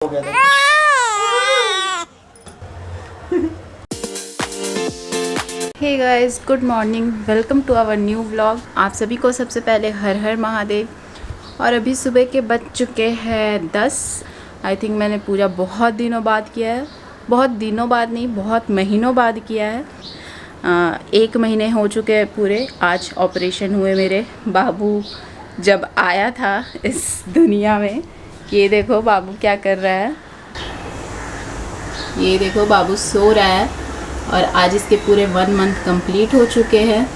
हो गया था। Hey guys, good morning, welcome to our new vlog. आप सभी को सबसे पहले हर हर महादेव। और अभी सुबह के बज चुके हैं 10। आई थिंक मैंने पूजा बहुत दिनों बाद किया है। बहुत दिनों बाद नहीं, बहुत महीनों बाद किया है। 1 महीने हो चुके हैं पूरे। आज ऑपरेशन हुए मेरे। बाबू जब आया था इस दुनिया में, ये देखो बाबू क्या कर रहा है। ये देखो बाबू सो रहा है और आज इसके पूरे 1 मंथ कंप्लीट हो चुके हैं।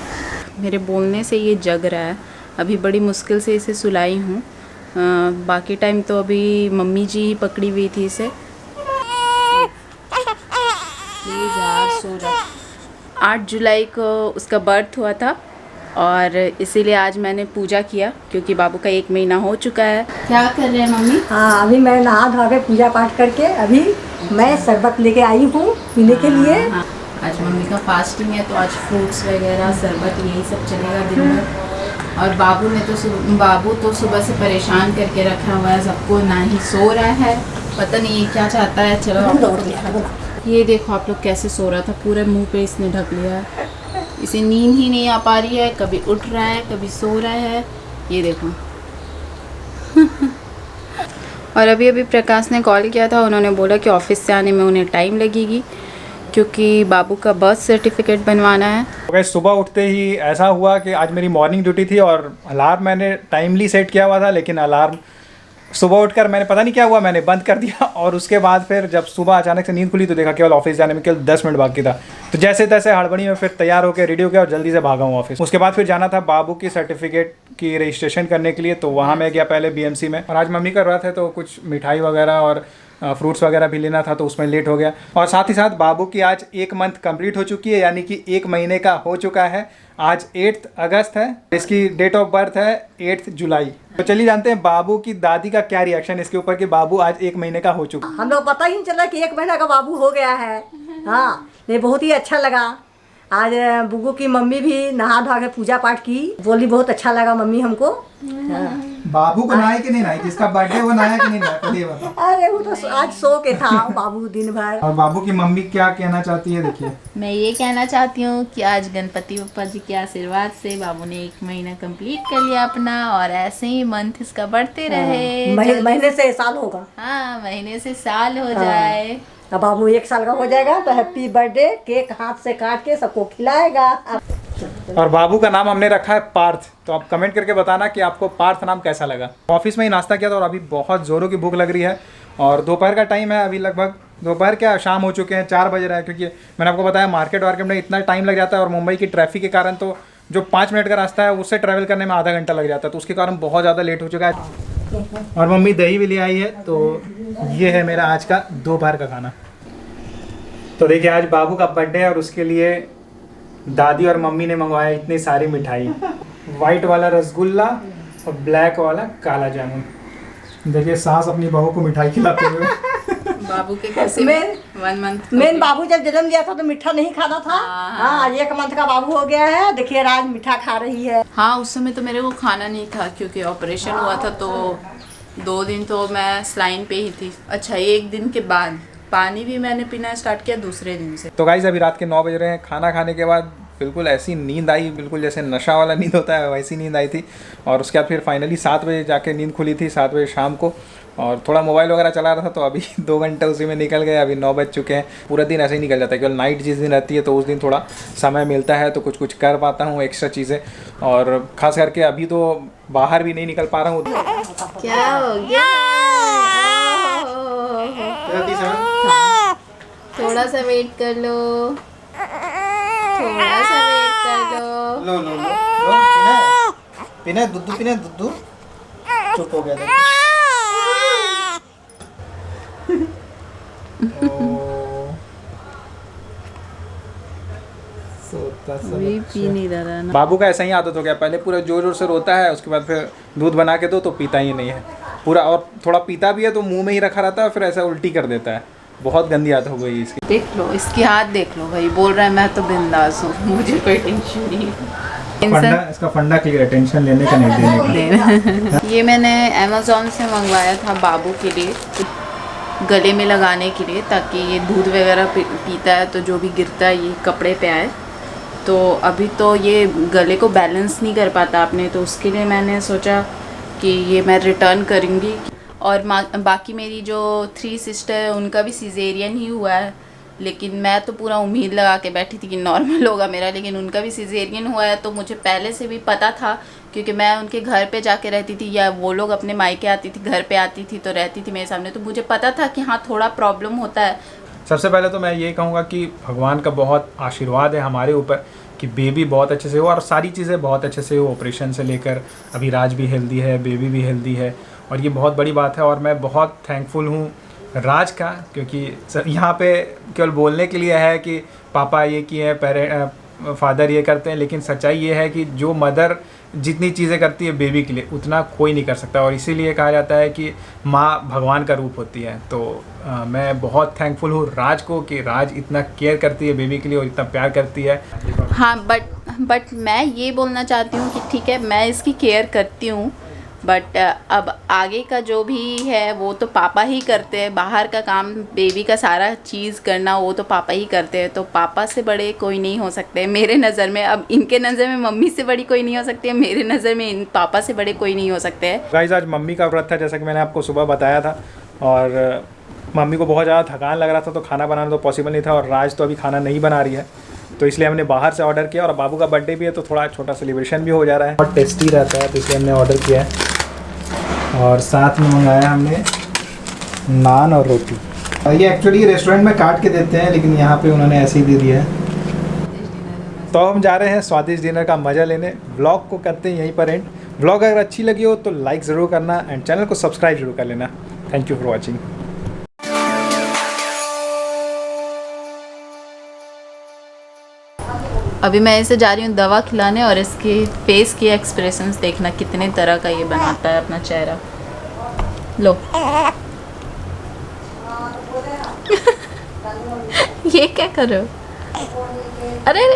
मेरे बोलने से ये जग रहा है। अभी बड़ी मुश्किल से इसे सुलाई हूँ। बाकी टाइम तो अभी मम्मी जी ही पकड़ी हुई थी इसे। प्लीज़ यार सो जा। 8 जुलाई को उसका बर्थ हुआ था और इसीलिए आज मैंने पूजा किया क्योंकि बाबू का 1 महीना हो चुका है। क्या कर रहे हैं मम्मी? हाँ, अभी मैं नहा धो के पूजा पाठ करके अभी मैं शरबत लेके आई हूँ पीने के लिए। हाँ, आज मम्मी का फास्टिंग है तो आज फ्रूट्स वगैरह शरबत यही सब चलेगा दिन भर। और बाबू तो सुबह से परेशान करके रखा हुआ है सबको, ना ही सो रहा है, पता नहीं ये क्या चाहता है। चलो आप लोग को दिखा दो। ये देखो आप लोग कैसे सो रहा था, पूरे मुंह पे इसने ढक लिया है। इसे नींद ही नहीं आ पा रही है, कभी उठ रहा है कभी सो रहा है। ये देखो। और अभी प्रकाश ने कॉल किया था, उन्होंने बोला कि ऑफिस से आने में उन्हें टाइम लगेगी क्योंकि बाबू का बर्थ सर्टिफिकेट बनवाना है। तो सुबह उठते ही ऐसा हुआ कि आज मेरी मॉर्निंग ड्यूटी थी और अलार्म मैंने टाइमली सेट किया हुआ था, लेकिन अलार्म सुबह उठकर मैंने पता नहीं क्या हुआ मैंने बंद कर दिया। और उसके बाद फिर जब सुबह अचानक से नींद खुली तो देखा केवल ऑफिस जाने में केवल 10 मिनट बाकी था। तो जैसे तैसे हड़बड़ी में फिर तैयार होकर रेडी हो गया और जल्दी से भागा हूँ ऑफिस। उसके बाद फिर जाना था बाबू की सर्टिफिकेट की रजिस्ट्रेशन करने के लिए, तो वहाँ मैं गया पहले BMC में। और आज मम्मी कर रहा था तो कुछ मिठाई वगैरह और फ्रूट्स वगैरह भी लेना था तो उसमें लेट हो गया। और साथ ही साथ बाबू की आज 1 मंथ कंप्लीट हो चुकी है, यानी कि 1 महीने का हो चुका है। आज 8 अगस्त है, इसकी डेट ऑफ बर्थ है 8 जुलाई। तो चलिए जानते हैं बाबू की दादी का क्या रिएक्शन इसके ऊपर कि बाबू आज 1 महीने का हो चुका है। हम लोग पता ही नहीं चला कि 1 महीना का बाबू हो गया है। हाँ, ये बहुत ही अच्छा लगा। आज बुगू की मम्मी भी नहा धो के पूजा पाठ की, बोली बहुत अच्छा लगा मम्मी हमको। हाँ। बाबू को नहाए कि नहीं नहाए, जिसका बर्थडे वो नहाया कि नहीं नहाया, ये बताओ। अरे वो तो आज सो के था बाबू दिन भर। और बाबू की मम्मी क्या कहना चाहती है देखिए। मैं ये कहना चाहती हूँ कि आज गणपति बप्पा जी के आशीर्वाद से बाबू ने 1 महीना कंप्लीट कर लिया अपना, और ऐसे ही मंथ इसका बढ़ते रहे। महीने से साल होगा। हाँ, महीने से साल हो जाए। अब बाबू 1 साल का हो जाएगा तो हैप्पी बर्थडे केक हाथ से काट के सबको खिलाएगा। और बाबू का नाम हमने रखा है पार्थ। तो आप कमेंट करके बताना कि आपको पार्थ नाम कैसा लगा। ऑफिस में ही नाश्ता किया था और अभी बहुत ज़ोरों की भूख लग रही है। और दोपहर का टाइम है, अभी लगभग दोपहर क्या शाम हो चुके हैं, 4 बज रहे हैं। क्योंकि मैंने आपको बताया मार्केट वार्केट में इतना टाइम लग जाता है और मुंबई की ट्रैफिक के कारण तो जो 5 मिनट का रास्ता है उससे ट्रैवल करने में आधा घंटा लग जाता है, तो उसके कारण बहुत ज़्यादा लेट हो चुका है। और मम्मी दही भी ले आई है। तो ये है मेरा आज का दोपहर का खाना। तो देखिए आज बाबू का बर्थडे है और उसके लिए दादी और मम्मी ने मंगवाया इतनी सारी मिठाई। वाइट वाला रसगुल्ला और ब्लैक वाला काला जामुन। देखिए सास अपनी बहू को मिठाई खिलाते हुए। बाबू के कैसे 1 मंथ मेन बाबू जब जन्म लिया था तो मीठा नहीं खाना था। हाँ, 1 मंथ का बाबू हो गया है। देखिए आज मीठा खा रही है। हाँ, उस समय तो मेरे को खाना नहीं था क्योंकि ऑपरेशन हुआ था, तो 2 दिन तो मैं स्लाइन पे ही थी। अच्छा, 1 दिन के बाद पानी भी मैंने पीना स्टार्ट किया दूसरे दिन से। तो गाइस अभी रात के 9 बज रहे हैं। खाना खाने के बाद बिल्कुल ऐसी नींद आई, बिल्कुल जैसे नशा वाला नींद होता है वैसी नींद आई थी। और उसके बाद फिर फाइनली 7 बजे जाके नींद खुली थी, 7 बजे शाम को। और थोड़ा मोबाइल वगैरह चला रहा था तो अभी 2 घंटे उसी में निकल गए। अभी 9 बज चुके हैं। पूरा दिन ऐसे ही निकल जाता है, केवल नाइट जिस दिन रहती है तो उस दिन थोड़ा समय मिलता है तो कुछ कर पाता हूँ एक्स्ट्रा चीज़ें। और ख़ास करके अभी तो बाहर भी नहीं निकल पा रहा हूँ। क्या हो गया? थोड़ा सा वेट कर लो, थोड़ा सा वेट कर लो। लो लो लो लो, पीना दूध पीना दूध। चुप हो गया था। अभी पी नहीं रहा ना। बाबू का ऐसा ही आदत हो गया, पहले पूरा जोर जोर से रोता है, उसके बाद फिर दूध बना के दो तो पीता ही नहीं है पूरा। और थोड़ा पीता भी है तो मुंह में ही रखा रहता है, फिर ऐसा उल्टी कर देता है। बहुत गंदी आदत हो गई इसकी। देख लो इसकी हाथ देख लो भाई, बोल रहा है मैं तो बिंदास हूँ, मुझे कोई टेंशन नहीं है। इसका फंडा क्लियर है, टेंशन लेने का नहीं देने का। ये मैंने अमेज़ॉन से मंगवाया था बाबू के लिए। गले में लगाने के लिए, ताकि ये दूध वगैरह पीता है तो जो भी गिरता है ये कपड़े पे आए। तो अभी तो ये गले को बैलेंस नहीं कर पाता आपने, तो उसके लिए मैंने सोचा कि ये मैं रिटर्न करूँगी। और बाकी मेरी जो 3 सिस्टर है उनका भी सिजेरियन ही हुआ है, लेकिन मैं तो पूरा उम्मीद लगा के बैठी थी कि नॉर्मल होगा मेरा, लेकिन उनका भी सिजेरियन हुआ है। तो मुझे पहले से भी पता था, क्योंकि मैं उनके घर पे जाके रहती थी, या वो लोग अपने मायके आती थी, घर पे आती थी तो रहती थी मेरे सामने, तो मुझे पता था कि हाँ थोड़ा प्रॉब्लम होता है। सबसे पहले तो मैं ये कहूँगा कि भगवान का बहुत आशीर्वाद है हमारे ऊपर कि बेबी बहुत अच्छे से हो और सारी चीज़ें बहुत अच्छे से हो, ऑपरेशन से लेकर अभी राज भी हेल्दी है, बेबी भी हेल्दी है, और ये बहुत बड़ी बात है। और मैं बहुत थैंकफुल हूँ राज का, क्योंकि यहाँ पे केवल बोलने के लिए है कि पापा ये किए हैं, फादर ये करते हैं, लेकिन सच्चाई ये है कि जो मदर जितनी चीज़ें करती है बेबी के लिए उतना कोई नहीं कर सकता, और इसीलिए कहा जाता है कि माँ भगवान का रूप होती है। तो मैं बहुत थैंकफुल हूँ राज को कि राज इतना केयर करती है बेबी के लिए और इतना प्यार करती है। हाँ, बट मैं ये बोलना चाहती हूँ कि ठीक है मैं इसकी केयर करती हूँ, बट अब आगे का जो भी है वो तो पापा ही करते हैं। बाहर का काम, बेबी का सारा चीज़ करना वो तो पापा ही करते हैं। तो पापा से बड़े कोई नहीं हो सकते मेरे नज़र में। अब इनके नज़र में मम्मी से बड़ी कोई नहीं हो सकती है, मेरे नज़र में इन पापा से बड़े कोई नहीं हो सकते हैं। गाइस आज मम्मी का व्रत था, जैसा कि मैंने आपको सुबह बताया था, और मम्मी को बहुत ज़्यादा थकान लग रहा था तो खाना बनाना तो पॉसिबल नहीं था, और राज तो अभी खाना नहीं बना रही है, तो इसलिए हमने बाहर से ऑर्डर किया। और बाबू का बर्थडे भी है तो थोड़ा छोटा सेलिब्रेशन भी हो जा रहा है, और टेस्टी रहता है, तो इसलिए हमने ऑर्डर किया है। और साथ में मंगाया हमने नान और रोटी। ये एक्चुअली रेस्टोरेंट में काट के देते हैं, लेकिन यहाँ पे उन्होंने ऐसे ही दे दिया है। तो हम जा रहे हैं स्वादिष्ट डिनर का मज़ा लेने। व्लॉग को करते हैं यहीं पर एंड। व्लॉग अगर अच्छी लगी हो तो लाइक ज़रूर करना एंड चैनल को सब्सक्राइब जरूर कर लेना। Thank you for watching. अभी मैं इसे जा रही हूँ दवा खिलाने, और इसके फेस के एक्सप्रेशंस देखना कितने तरह का ये बनाता है अपना चेहरा। लो ये क्या कर रहे हो? अरे